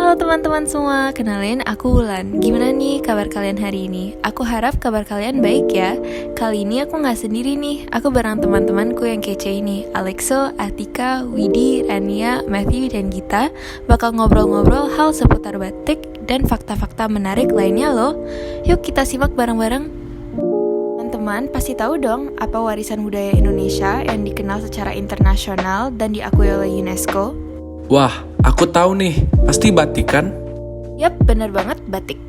Halo teman-teman semua, kenalin aku Wulan. Gimana nih kabar kalian hari ini? Aku harap kabar kalian baik ya. Kali ini aku gak sendiri nih, aku bareng teman-temanku yang kece ini, Alexo, Atika, Widi, Rania, Matthew, dan Gita. Bakal ngobrol-ngobrol hal seputar batik dan fakta-fakta menarik lainnya loh. Yuk kita simak bareng-bareng. Teman-teman pasti tahu dong apa warisan budaya Indonesia yang dikenal secara internasional dan diakui oleh UNESCO? Wah, aku tahu nih, pasti batik kan? Yap, bener banget, batik.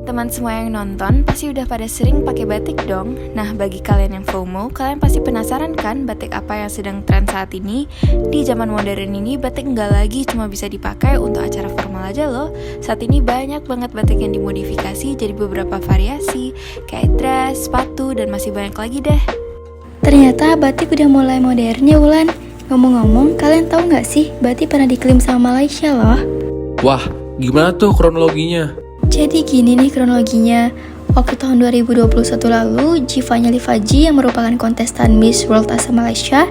Teman semua yang nonton pasti udah pada sering pakai batik dong. Nah, bagi kalian yang FOMO, kalian pasti penasaran kan batik apa yang sedang tren saat ini? Di zaman modern ini, batik nggak lagi cuma bisa dipakai untuk acara formal aja loh. Saat ini banyak banget batik yang dimodifikasi jadi beberapa variasi, kayak dress, sepatu, dan masih banyak lagi deh. Ternyata batik udah mulai modern ya Wulan. Ngomong-ngomong, kalian tahu nggak sih batik pernah diklaim sama Malaysia loh? Wah, gimana tuh kronologinya? Jadi gini nih kronologinya. Waktu tahun 2021 lalu, Jivanya Livaji yang merupakan kontestan Miss World asal Malaysia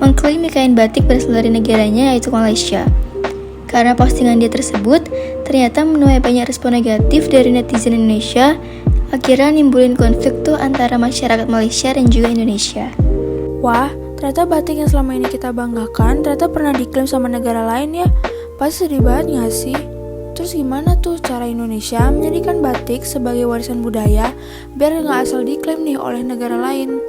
mengklaim kain batik berasal dari negaranya yaitu Malaysia. Karena postingan dia tersebut ternyata menuai banyak respon negatif dari netizen Indonesia, akhirnya nimbulin konflik tuh antara masyarakat Malaysia dan juga Indonesia. Wah, ternyata batik yang selama ini kita banggakan ternyata pernah diklaim sama negara lain ya. Pasti sedih banget gak sih? Terus gimana tuh cara Indonesia menjadikan batik sebagai warisan budaya biar gak asal diklaim nih oleh negara lain?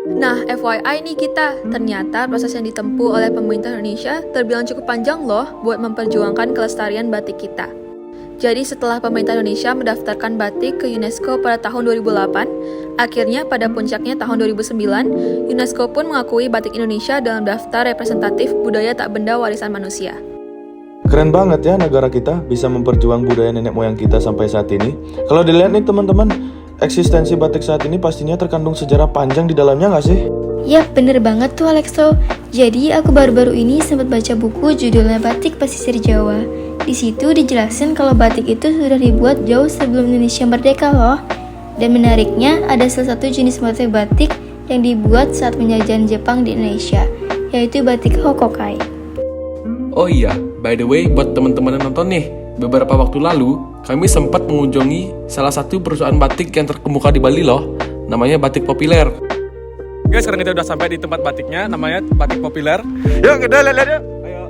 Nah, FYI nih kita, ternyata proses yang ditempuh oleh pemerintah Indonesia terbilang cukup panjang loh buat memperjuangkan kelestarian batik kita. Jadi setelah pemerintah Indonesia mendaftarkan batik ke UNESCO pada tahun 2008, akhirnya pada puncaknya tahun 2009, UNESCO pun mengakui batik Indonesia dalam daftar representatif budaya tak benda warisan manusia. Keren banget ya negara kita bisa memperjuang budaya nenek moyang kita sampai saat ini. Kalau dilihat nih teman-teman, eksistensi batik saat ini pastinya terkandung sejarah panjang di dalamnya nggak sih? Yap, bener banget tuh Alexo. Jadi aku baru-baru ini sempat baca buku judulnya Batik Pesisir Jawa. Di situ dijelasin kalau batik itu sudah dibuat jauh sebelum Indonesia merdeka loh. Dan menariknya ada salah satu jenis motif batik yang dibuat saat penjajahan Jepang di Indonesia, yaitu batik Hokokai. Oh iya, by the way, buat teman-teman yang nonton nih, beberapa waktu lalu, kami sempat mengunjungi salah satu perusahaan batik yang terkemuka di Bali loh, namanya Batik Populer. Guys, sekarang kita udah sampai di tempat batiknya, namanya Batik Populer. Yuk, kita lihat-lihat yuk. Ayo.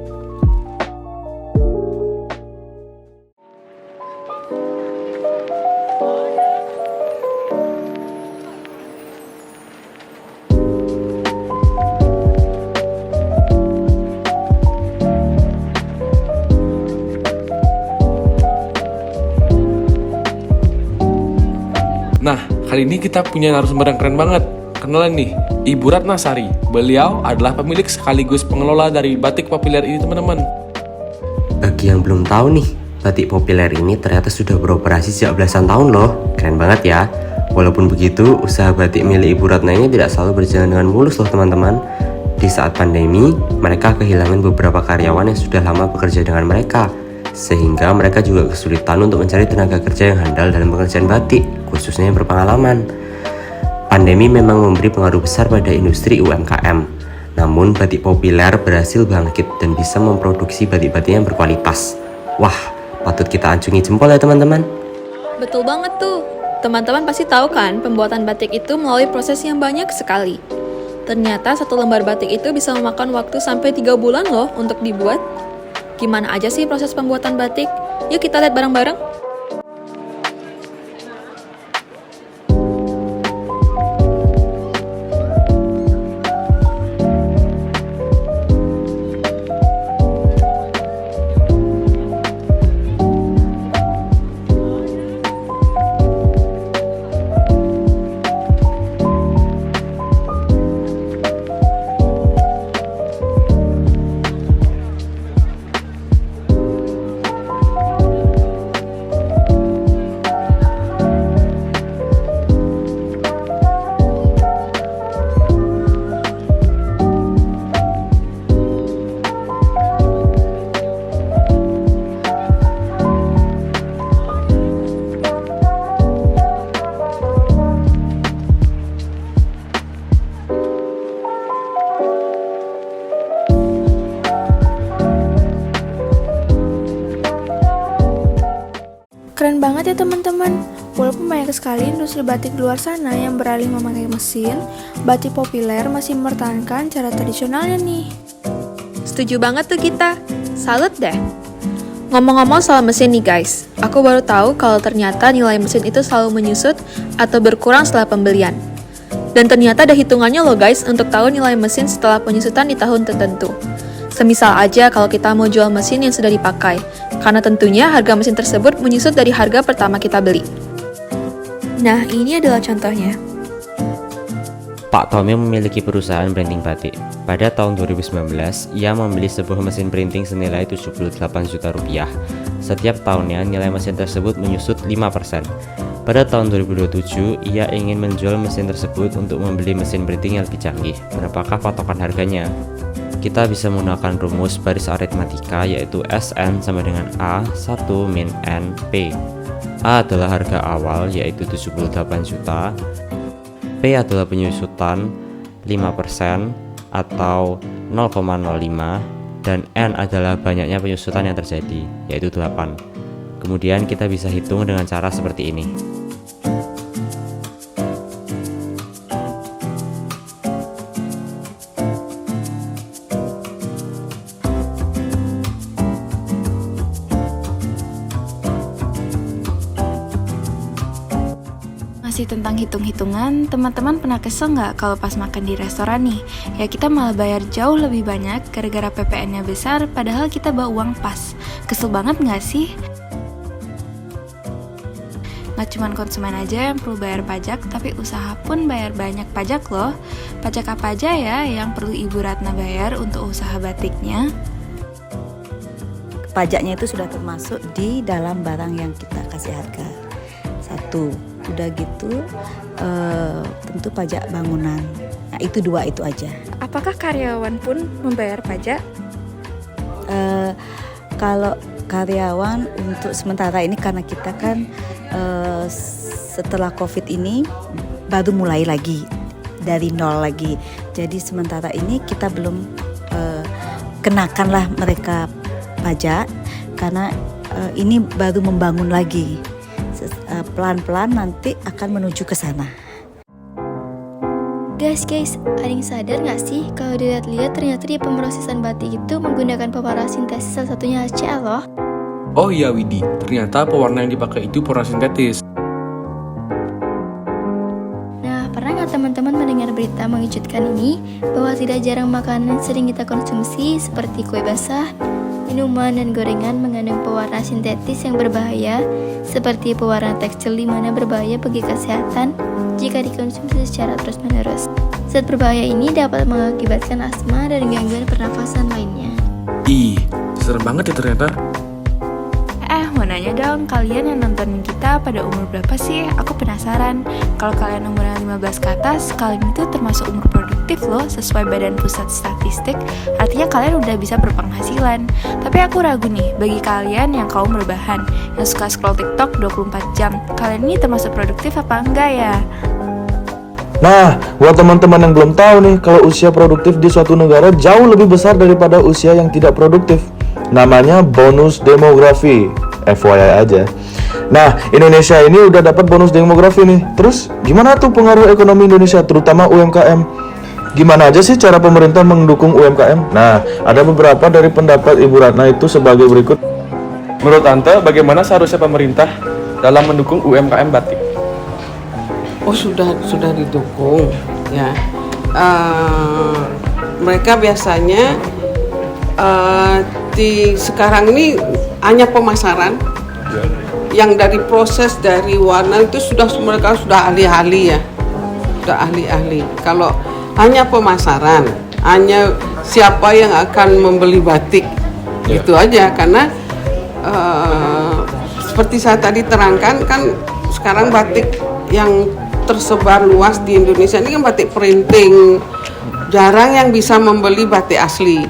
Nah, kali ini kita punya narasumber yang keren banget. Kenalan nih, Ibu Ratna Sari. Beliau adalah pemilik sekaligus pengelola dari Batik Populer ini teman-teman. Bagi yang belum tahu nih, Batik Populer ini ternyata sudah beroperasi sejak belasan tahun loh. Keren banget ya. Walaupun begitu, usaha batik milik Ibu Ratna ini tidak selalu berjalan dengan mulus loh teman-teman. Di saat pandemi, mereka kehilangan beberapa karyawan yang sudah lama bekerja dengan mereka, sehingga mereka juga kesulitan untuk mencari tenaga kerja yang handal dalam pekerjaan batik, khususnya yang berpengalaman. Pandemi memang memberi pengaruh besar pada industri UMKM. Namun Batik Populer berhasil bangkit dan bisa memproduksi batik-batik yang berkualitas. Wah, patut kita acungi jempol ya teman-teman. Betul banget tuh. Teman-teman pasti tahu kan, pembuatan batik itu melalui proses yang banyak sekali. Ternyata satu lembar batik itu bisa memakan waktu sampai 3 bulan loh untuk dibuat. Gimana aja sih proses pembuatan batik? Yuk kita lihat bareng-bareng. Keren banget ya teman-teman. Walaupun banyak sekali industri batik di luar sana yang beralih memakai mesin, batik populer masih mempertahankan cara tradisionalnya nih. Setuju banget tuh kita. Salut deh. Ngomong-ngomong soal mesin nih guys, aku baru tahu kalau ternyata nilai mesin itu selalu menyusut atau berkurang setelah pembelian. Dan ternyata ada hitungannya loh guys untuk tahu nilai mesin setelah penyusutan di tahun tertentu. Semisal aja kalau kita mau jual mesin yang sudah dipakai, karena tentunya harga mesin tersebut menyusut dari harga pertama kita beli. Nah, ini adalah contohnya. Pak Tommy memiliki perusahaan printing batik. Pada tahun 2019, ia membeli sebuah mesin printing senilai 78 juta rupiah. Setiap tahunnya nilai mesin tersebut menyusut 5%. Pada tahun 2027, ia ingin menjual mesin tersebut untuk membeli mesin printing yang lebih canggih. Berapakah patokan harganya? Kita bisa menggunakan rumus baris aritmatika yaitu SN sama dengan A 1 min N P. A adalah harga awal yaitu 78 juta, P adalah penyusutan 5% atau 0,05, dan N adalah banyaknya penyusutan yang terjadi yaitu 8. Kemudian kita bisa hitung dengan cara seperti ini. Masih tentang hitung-hitungan, teman-teman pernah kesel nggak kalau pas makan di restoran nih? Ya kita malah bayar jauh lebih banyak gara-gara PPN-nya besar, padahal kita bawa uang pas. Kesel banget nggak sih? Nggak cuma konsumen aja yang perlu bayar pajak, tapi usaha pun bayar banyak pajak loh. Pajak apa aja ya yang perlu Ibu Ratna bayar untuk usaha batiknya? Pajaknya itu sudah termasuk di dalam barang yang kita kasih harga. Satu. Udah gitu tentu pajak bangunan. Nah itu dua itu aja. Apakah karyawan pun membayar pajak? Kalau karyawan untuk sementara ini karena kita kan setelah COVID ini baru mulai lagi dari nol lagi. Jadi sementara ini kita belum kenakanlah mereka pajak karena ini baru membangun lagi. Pelan-pelan nanti akan menuju ke sana. Guys, ada yang sadar nggak sih kalau dilihat-lihat ternyata di pemrosesan batik itu menggunakan pewarna sintesis, salah satunya HCl loh. Oh iya Widi, ternyata pewarna yang dipakai itu pewarna sintetis. Nah, pernah nggak teman-teman mendengar berita mengejutkan ini bahwa tidak jarang makanan sering kita konsumsi seperti kue basah, minuman dan gorengan mengandung pewarna sintetis yang berbahaya seperti pewarna tekstil di mana berbahaya bagi kesehatan jika dikonsumsi secara terus-menerus. Zat berbahaya ini dapat mengakibatkan asma dan gangguan pernafasan lainnya. Ih, serem banget ya ternyata. Mau nanya dong, kalian yang nontonin kita pada umur berapa sih? Aku penasaran. Kalau kalian umurnya 15 ke atas, kalian itu termasuk umur produktif loh, sesuai Badan Pusat Statistik. Artinya kalian udah bisa berpenghasilan. Tapi aku ragu nih, bagi kalian yang kaum rebahan, yang suka scroll TikTok 24 jam, kalian ini termasuk produktif apa enggak ya? Nah, buat teman-teman yang belum tahu nih, kalau usia produktif di suatu negara jauh lebih besar daripada usia yang tidak produktif. Namanya bonus demografi. FYI aja. Nah, Indonesia ini udah dapat bonus demografi nih. Terus, gimana tuh pengaruh ekonomi Indonesia, terutama UMKM? Gimana aja sih cara pemerintah mendukung UMKM? Nah, ada beberapa dari pendapat Ibu Ratna itu sebagai berikut. Menurut Tante, bagaimana seharusnya pemerintah dalam mendukung UMKM batik? Oh sudah didukung ya. Mereka biasanya di sekarang ini hanya pemasaran yang dari proses dari warna itu mereka sudah ahli-ahli ya, sudah ahli-ahli. Kalau hanya pemasaran, hanya siapa yang akan membeli batik gitu aja, karena seperti saya tadi terangkan kan sekarang batik yang tersebar luas di Indonesia ini kan batik printing, jarang yang bisa membeli batik asli.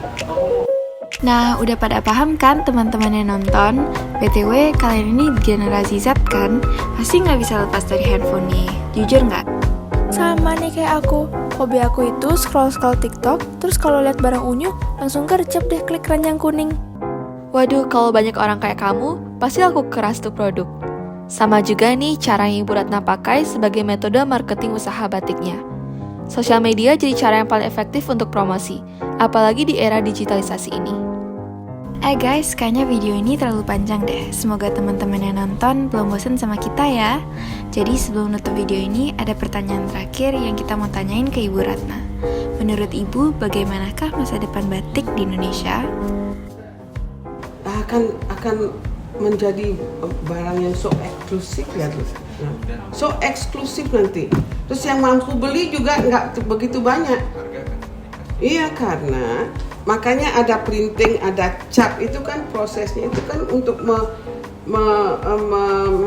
Nah, udah pada paham kan teman-teman yang nonton? BTW, kalian ini generasi Z kan? Pasti nggak bisa lepas dari handphone nih, jujur nggak? Sama nih kayak aku. Hobi aku itu scroll-scroll TikTok, terus kalau lihat barang unyu, langsung gercep deh klik keranjang kuning. Waduh, kalau banyak orang kayak kamu, pasti aku keras tuh produk. Sama juga nih cara yang Ibu Ratna pakai sebagai metode marketing usaha batiknya. Sosial media jadi cara yang paling efektif untuk promosi, apalagi di era digitalisasi ini. Guys, kayaknya video ini terlalu panjang deh. Semoga teman-teman yang nonton belum bosan sama kita ya. Jadi sebelum nutup video ini, ada pertanyaan terakhir yang kita mau tanyain ke Ibu Ratna. Menurut Ibu, bagaimanakah masa depan batik di Indonesia? Akan menjadi barang yang so eksklusif ya, so eksklusif nanti. Terus yang mampu beli juga nggak begitu banyak. Iya, karena makanya ada printing, ada cap, itu kan prosesnya itu kan untuk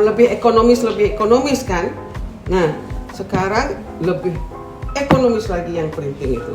lebih ekonomis kan. Nah, sekarang lebih ekonomis lagi yang printing itu.